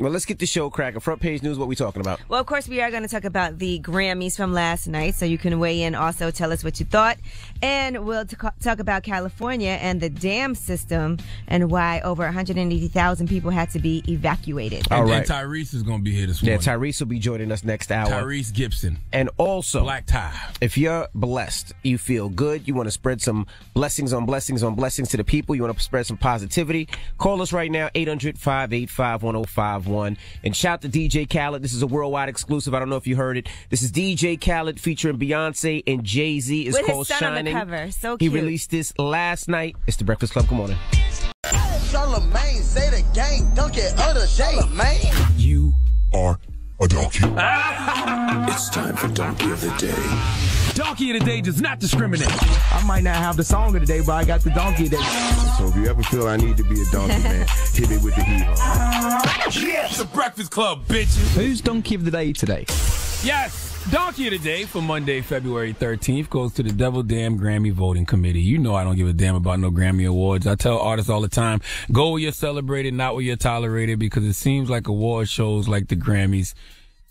Well, let's get the show cracking. Front page news, what we talking about? Well, of course, we are going to talk about the Grammys from last night, so you can weigh in also, tell us what you thought. And we'll talk about California and the dam system and why over 180,000 people had to be evacuated. All right. And Tyrese is going to be here this morning. Yeah, Tyrese will be joining us next hour. Tyrese Gibson. And also, Black tie. if you're blessed, you feel good, you want to spread some blessings on blessings on blessings to the people, you want to spread some positivity, call us right now, 800-585-1051. And shout to DJ Khaled. This is a worldwide exclusive. I don't know if you heard it. This is DJ Khaled featuring Beyonce and Jay-Z. It's with called his son Shining. on the cover. So He cute. released this last night. It's the Breakfast Club. Good morning. Charlamagne say the gang, don't get other Charlamagne. You are a donkey. It's time for Donkey of the Day. Donkey of the Day does not discriminate. I might not have the song of the day, but I got the donkey of the day. So if you ever feel I need to be a donkey, man, hit me with the hee-haw. It's the Breakfast Club, bitches. Who's Donkey of the Day today? Yes, Donkey of the Day for Monday, February 13th goes to the Devil Damn Grammy Voting Committee. You know I don't give a damn about no Grammy Awards. I tell artists all the time, go where you're celebrated, not where you're tolerated, because it seems like award shows like the Grammys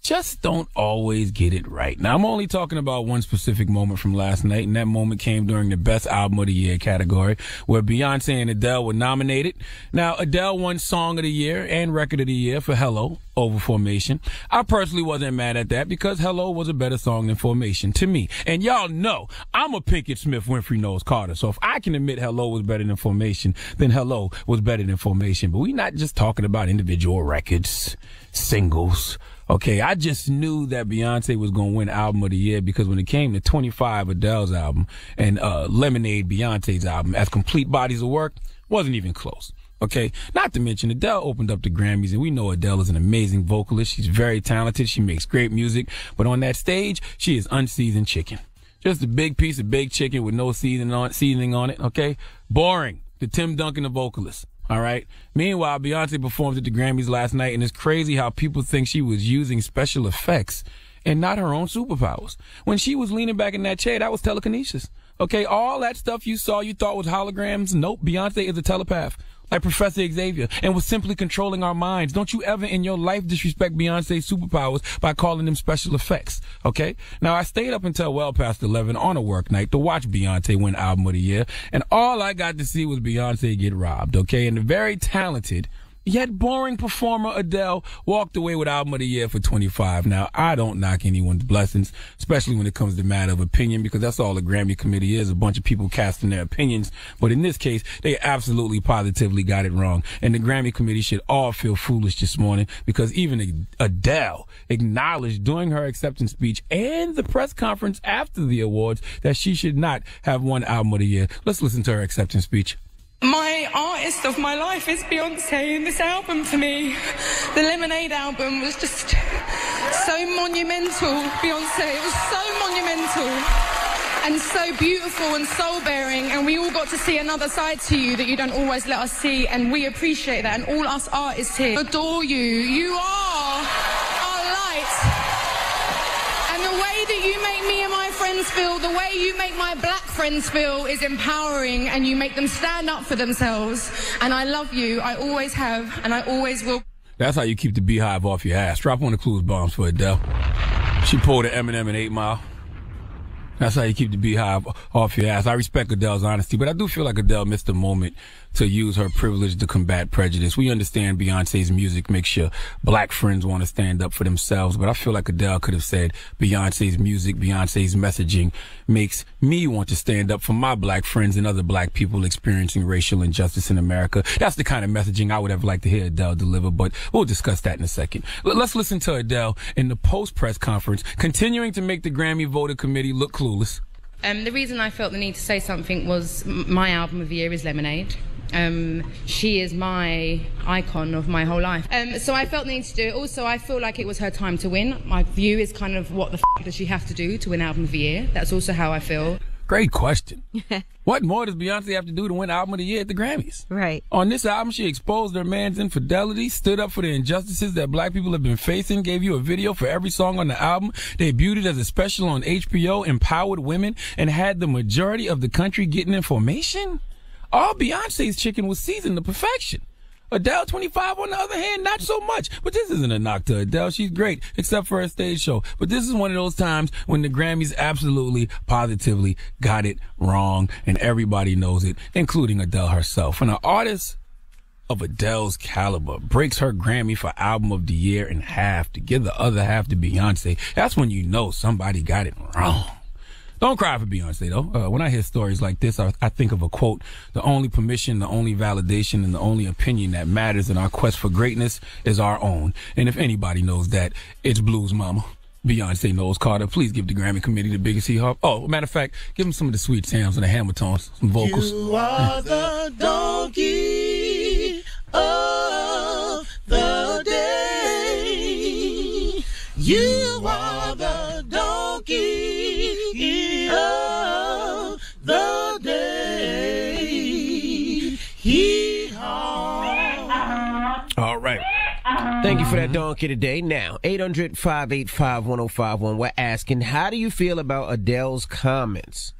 just don't always get it right. Now, I'm only talking about one specific moment from last night, and that moment came during the Best Album of the Year category, where Beyonce and Adele were nominated. Now, Adele won Song of the Year and Record of the Year for Hello over Formation. I personally wasn't mad at that because Hello was a better song than Formation to me. And y'all know, I'm a Pinkett Smith Winfrey Knows Carter, so if I can admit Hello was better than Formation, then Hello was better than Formation. But we're not just talking about individual records, singles. Okay, I just knew that Beyonce was going to win Album of the Year because when it came to 25, Adele's album, and Lemonade, Beyonce's album, as complete bodies of work, wasn't even close. Okay, not to mention Adele opened up the Grammys, and we know Adele is an amazing vocalist. She's very talented. She makes great music. But on that stage, she is unseasoned chicken. Just a big piece of baked chicken with no seasoning on it, okay? Boring. The Tim Duncan, the vocalist. All right. Meanwhile, Beyonce performed at the Grammys last night, and it's crazy how people think she was using special effects and not her own superpowers. When she was leaning back in that chair, that was telekinesis. Okay, all that stuff you saw you thought was holograms. Nope, Beyonce is a telepath, like Professor Xavier, and was simply controlling our minds. Don't you ever in your life disrespect Beyonce's superpowers by calling them special effects, okay? Now, I stayed up until well past 11 on a work night to watch Beyonce win Album of the Year, and all I got to see was Beyonce get robbed, okay? And the very talented yet boring performer Adele walked away with Album of the Year for 25. Now, I don't knock anyone's blessings, especially when it comes to matter of opinion, because that's all the Grammy committee is, a bunch of people casting their opinions. But in this case, they absolutely positively got it wrong. And the Grammy committee should all feel foolish this morning because even Adele acknowledged during her acceptance speech and the press conference after the awards that she should not have won Album of the Year. Let's listen to her acceptance speech. My artist of my life is Beyonce, and this album for me, the Lemonade album, was just so monumental, Beyonce. It was so monumental and so beautiful and soul-bearing, and we all got to see another side to you that you don't always let us see, and we appreciate that, and all us artists here adore you. You are our light. And the way that you make me and my friends feel, the way you make my black friends feel is empowering, and you make them stand up for themselves. And I love you. I always have, and I always will. That's how you keep the beehive off your ass. Drop one of the clues bombs for Adele. She pulled an Eminem in 8 Mile. That's how you keep the beehive off your ass. I respect Adele's honesty, but I do feel like Adele missed a moment to use her privilege to combat prejudice. We understand Beyonce's music makes your black friends want to stand up for themselves, but I feel like Adele could have said Beyonce's music, Beyonce's messaging makes me want to stand up for my black friends and other black people experiencing racial injustice in America. That's the kind of messaging I would have liked to hear Adele deliver, but we'll discuss that in a second. Let's listen to Adele in the post-press conference, continuing to make the Grammy voting committee look clueless. The reason I felt the need to say something was my album of the year is Lemonade. She is my icon of my whole life. So I felt the need to do it. Also, I feel like it was her time to win. My view is kind of what the does she have to do to win Album of the Year? That's also how I feel. Great question. What more does Beyonce have to do to win Album of the Year at the Grammys? Right. On this album, she exposed her man's infidelity, stood up for the injustices that black people have been facing, gave you a video for every song on the album, debuted it as a special on HBO, empowered women, and had the majority of the country getting information? All Beyonce's chicken was seasoned to perfection. Adele, 25, on the other hand, not so much. But this isn't a knock to Adele. She's great, except for her stage show. But this is one of those times when the Grammys absolutely, positively got it wrong, and everybody knows it, including Adele herself. When an artist of Adele's caliber breaks her Grammy for Album of the Year in half to give the other half to Beyonce, that's when you know somebody got it wrong. Don't cry for Beyonce, though. When I hear stories like this, I think of a quote: the only permission, the only validation, and the only opinion that matters in our quest for greatness is our own. And if anybody knows that, it's Blues Mama. Beyonce knows. Carter, please give the Grammy committee the biggest hee-haw. Oh, matter of fact, give them some of the sweet sounds and the hammer tones, some vocals. You are the donkey of the day. You are the donkey of the day. Hee-haw. All right. Thank you for that donkey today. Now, 800-585-1051. We're asking, how do you feel about Adele's comments?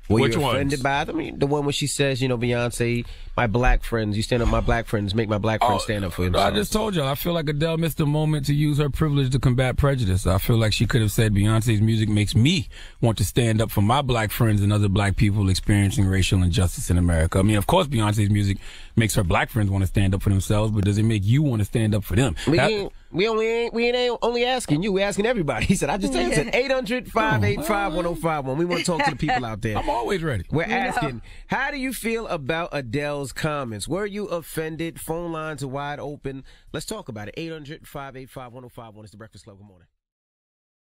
Were Which you ones? offended by them? The one where she says, you know, Beyonce, my black friends, you stand up my black friends, make my black friends stand up for themselves. I just told you, I feel like Adele missed a moment to use her privilege to combat prejudice. I feel like she could have said, Beyonce's music makes me want to stand up for my black friends and other black people experiencing racial injustice in America. I mean, of course, Beyonce's music makes her black friends want to stand up for themselves, but does it make you want to stand up for them? We ain't only asking you, we're asking everybody. He said, I just answered 800-585-1051. We want to talk to the people out there. I'm always ready. We're asking, how do you feel about Adele's comments? Were you offended? Phone lines are wide open. Let's talk about it. 800-585-1051. It's the Breakfast Club. Good morning.